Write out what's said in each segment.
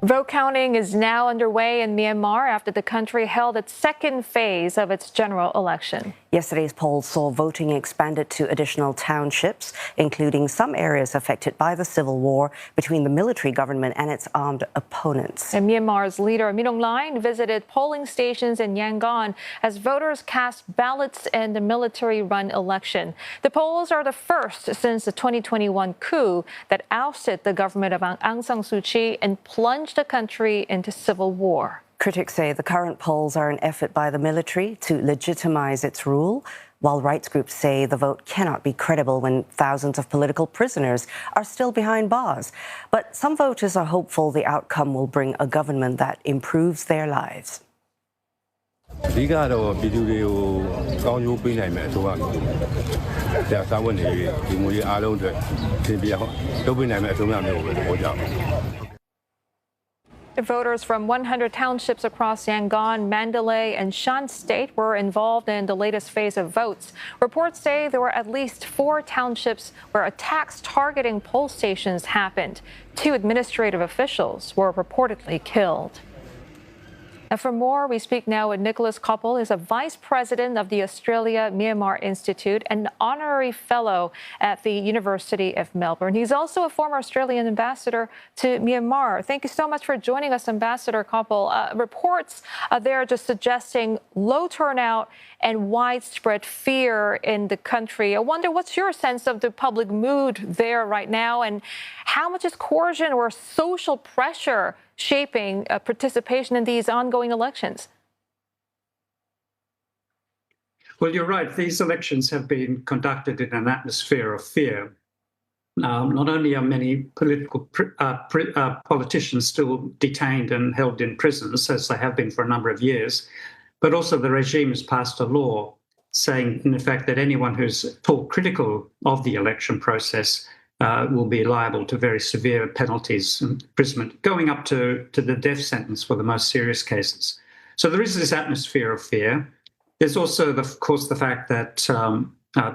Vote counting is now underway in Myanmar after the country held its second phase of its general election. Yesterday's polls saw voting expanded to additional townships, including some areas affected by the civil war between the military government and its armed opponents. And Myanmar's leader, Min Aung Hlaing, visited polling stations in Yangon as voters cast ballots in the military-run election. The polls are the first since the 2021 coup that ousted the government of Aung San Suu Kyi and plunged the country into civil war. Critics say the current polls are an effort by the military to legitimize its rule, while rights groups say the vote cannot be credible when thousands of political prisoners are still behind bars. But some voters are hopeful the outcome will bring a government that improves their lives. Voters from 100 townships across Yangon, Mandalay, and Shan State were involved in the latest phase of votes. Reports say there were at least 4 townships where attacks targeting poll stations happened. 2 administrative officials were reportedly killed. And for more, we speak now with Nicholas Coppel. He's a vice president of the Australia-Myanmar Institute and honorary fellow at the University of Melbourne. He's also a former Australian ambassador to Myanmar. Thank you so much for joining us, Ambassador Coppel. Reports there just suggesting low turnout and widespread fear in the country. I wonder, what's your sense of the public mood there right now, and how much is coercion or social pressure shaping participation in these ongoing elections? Well, you're right. These elections have been conducted in an atmosphere of fear. Not only are many political politicians still detained and held in prisons, as they have been for a number of years, but also the regime has passed a law saying, in effect, that anyone who's at all critical of the election process will be liable to very severe penalties, imprisonment, going up to the death sentence for the most serious cases. So there is this atmosphere of fear. There's also, of course, the fact that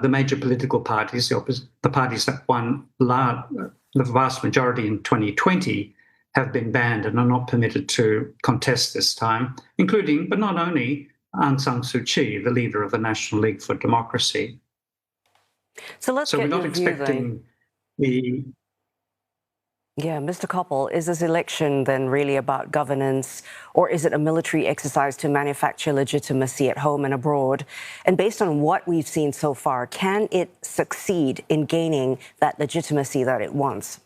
the major political parties, the parties that won the vast majority in 2020, have been banned and are not permitted to contest this time, including, but not only, Aung San Suu Kyi, the leader of the National League for Democracy. So we're not expecting Mr. Coppel, is this election then really about governance, or is it a military exercise to manufacture legitimacy at home and abroad? And based on what we've seen so far, can it succeed in gaining that legitimacy that it wants?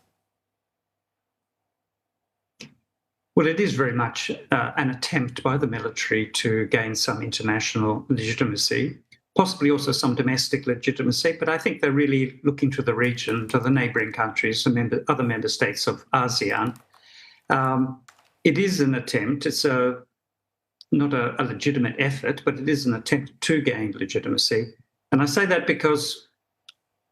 Well, it is very much an attempt by the military to gain some international legitimacy, possibly also some domestic legitimacy, but I think they're really looking to the region, to the neighbouring countries, the other member states of ASEAN. It is an attempt. It's not a legitimate effort, but it is an attempt to gain legitimacy. And I say that because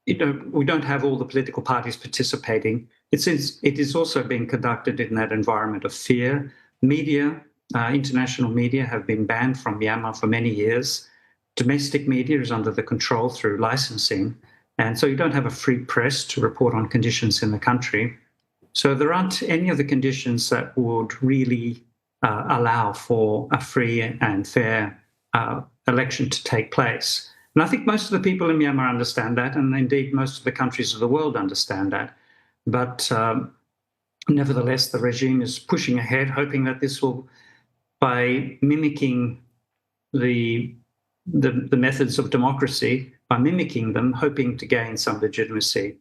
we don't have all the political parties participating. It is also being conducted in that environment of fear. Media, international media, have been banned from Myanmar for many years. Domestic media is under the control through licensing, and so you don't have a free press to report on conditions in the country. So there aren't any of the conditions that would really allow for a free and fair election to take place. And I think most of the people in Myanmar understand that, and indeed most of the countries of the world understand that. But nevertheless, the regime is pushing ahead, hoping that this will, by mimicking the methods of democracy, by mimicking them, hoping to gain some legitimacy.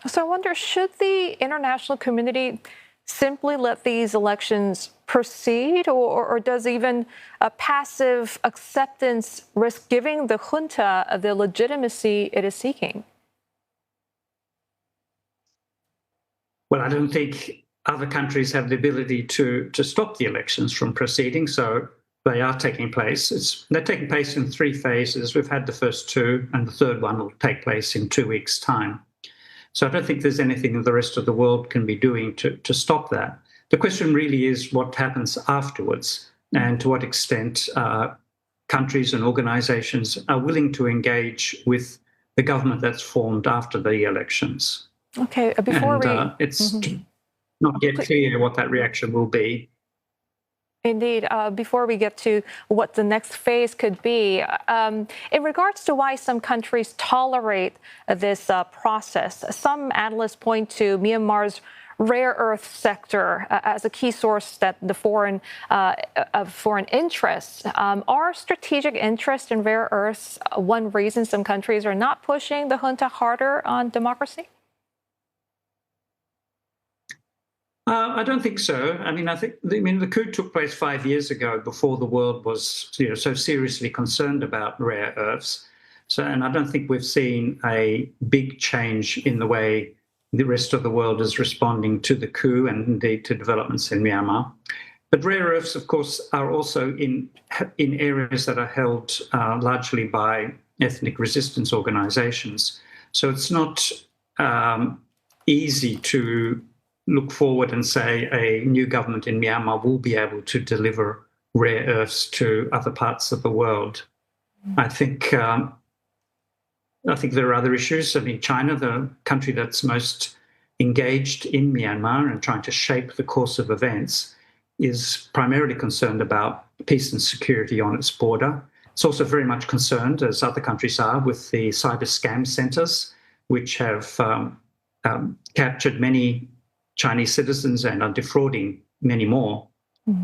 So I wonder, should the international community simply let these elections proceed, or does even a passive acceptance risk giving the junta the legitimacy it is seeking? Well, I don't think other countries have the ability to stop the elections from proceeding, so they are taking place. They're taking place in 3 phases. We've had the first 2, and the third one will take place in 2 weeks' time. So I don't think there's anything that the rest of the world can be doing to stop that. The question really is what happens afterwards, and to what extent countries and organisations are willing to engage with the government that's formed after the elections. Okay, not yet clear what that reaction will be. Indeed. Before we get to what the next phase could be, in regards to why some countries tolerate this process, some analysts point to Myanmar's rare earth sector as a key source that the of foreign interests. Are strategic interests in rare earths one reason some countries are not pushing the junta harder on democracy? I don't think so. I mean, the coup took place 5 years ago, before the world was, so seriously concerned about rare earths. And I don't think we've seen a big change in the way the rest of the world is responding to the coup and indeed to developments in Myanmar. But rare earths, of course, are also in areas that are held largely by ethnic resistance organizations. So it's not easy to look forward and say a new government in Myanmar will be able to deliver rare earths to other parts of the world. I think there are other issues. I mean, China, the country that's most engaged in Myanmar and trying to shape the course of events, is primarily concerned about peace and security on its border. It's also very much concerned, as other countries are, with the cyber scam centres, which have captured many Chinese citizens and are defrauding many more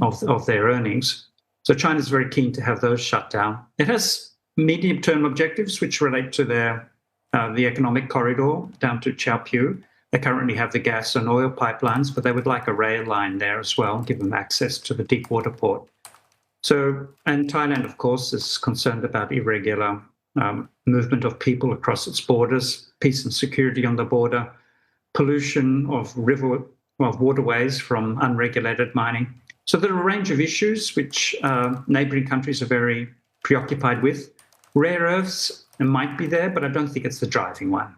of their earnings. So China's very keen to have those shut down. It has medium-term objectives which relate to the economic corridor down to Chaopiu. They currently have the gas and oil pipelines, but they would like a rail line there as well, give them access to the deep water port. And Thailand, of course, is concerned about irregular movement of people across its borders, peace and security on the border, pollution of waterways from unregulated mining. So there are a range of issues which neighbouring countries are very preoccupied with. Rare earths might be there, but I don't think it's the driving one.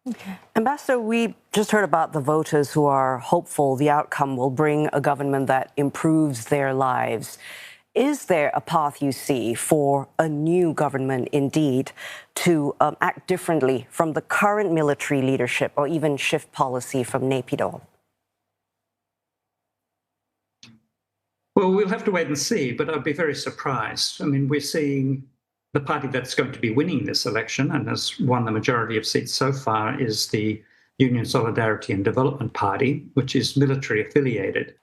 Okay. Ambassador, we just heard about the voters who are hopeful the outcome will bring a government that improves their lives. Is there a path you see for a new government, indeed, to act differently from the current military leadership or even shift policy from Naypyidaw? Well, we'll have to wait and see, but I'd be very surprised. I mean, we're seeing the party that's going to be winning this election and has won the majority of seats so far is the Union Solidarity and Development Party, which is military affiliated.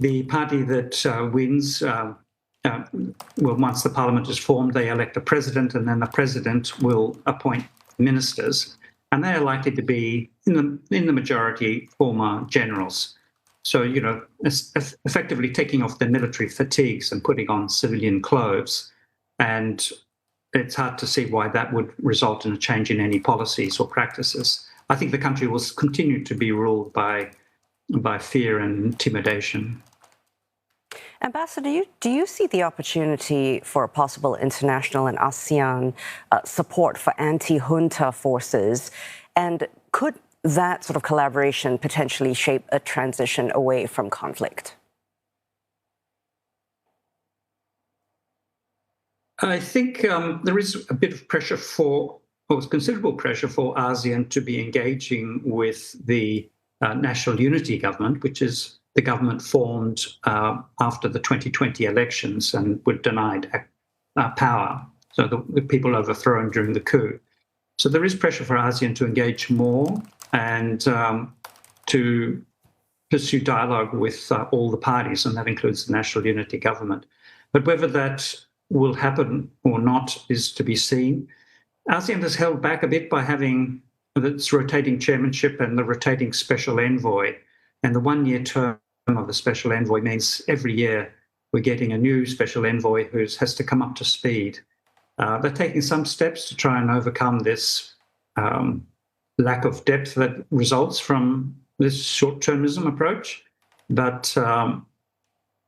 The party that wins, once the parliament is formed, they elect a president, and then the president will appoint ministers, and they are likely to be, in the majority, former generals. So, effectively taking off their military fatigues and putting on civilian clothes. And it's hard to see why that would result in a change in any policies or practices. I think the country will continue to be ruled by fear and intimidation. Ambassador, do you see the opportunity for a possible international and ASEAN support for anti-junta forces? And could that sort of collaboration potentially shape a transition away from conflict? I think there is a bit of pressure considerable pressure for ASEAN to be engaging with the National Unity Government, which is the government formed after the 2020 elections and were denied power. So the people overthrown during the coup. So there is pressure for ASEAN to engage more and to pursue dialogue with all the parties, and that includes the National Unity Government. But whether that will happen or not is to be seen. ASEAN has held back a bit by having its rotating chairmanship and the rotating special envoy. And the one-year term of the special envoy means every year we're getting a new special envoy who has to come up to speed. They're taking some steps to try and overcome this lack of depth that results from this short-termism approach. But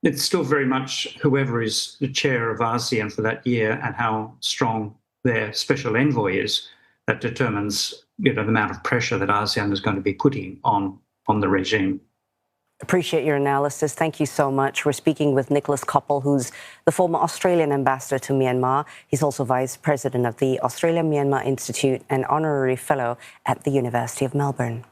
it's still very much whoever is the chair of ASEAN for that year and how strong their special envoy is that determines the amount of pressure that ASEAN is going to be putting on the regime. Appreciate your analysis. Thank you so much. We're speaking with Nicholas Coppel, who's the former Australian ambassador to Myanmar. He's also vice president of the Australia-Myanmar Institute and honorary fellow at the University of Melbourne.